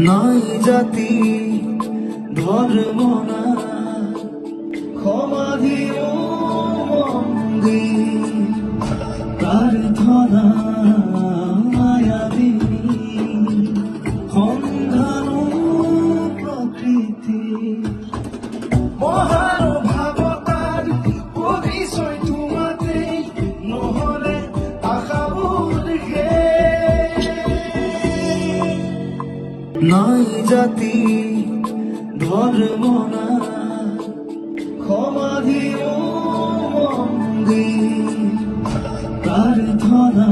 নাই জাতি ধর্ম না ক্ষমা দিও মন্দির প্রার্থনা মায়াবিনী সন্ধানো প্রকৃতি মহানুভাৱতাৰ পৰিচয় তোমাতেই নহলে আশাবোৰ শেষ নাই জাতি ধৰ্ম না ক্ষমা দিও মন্দিৰ প্রার্থনা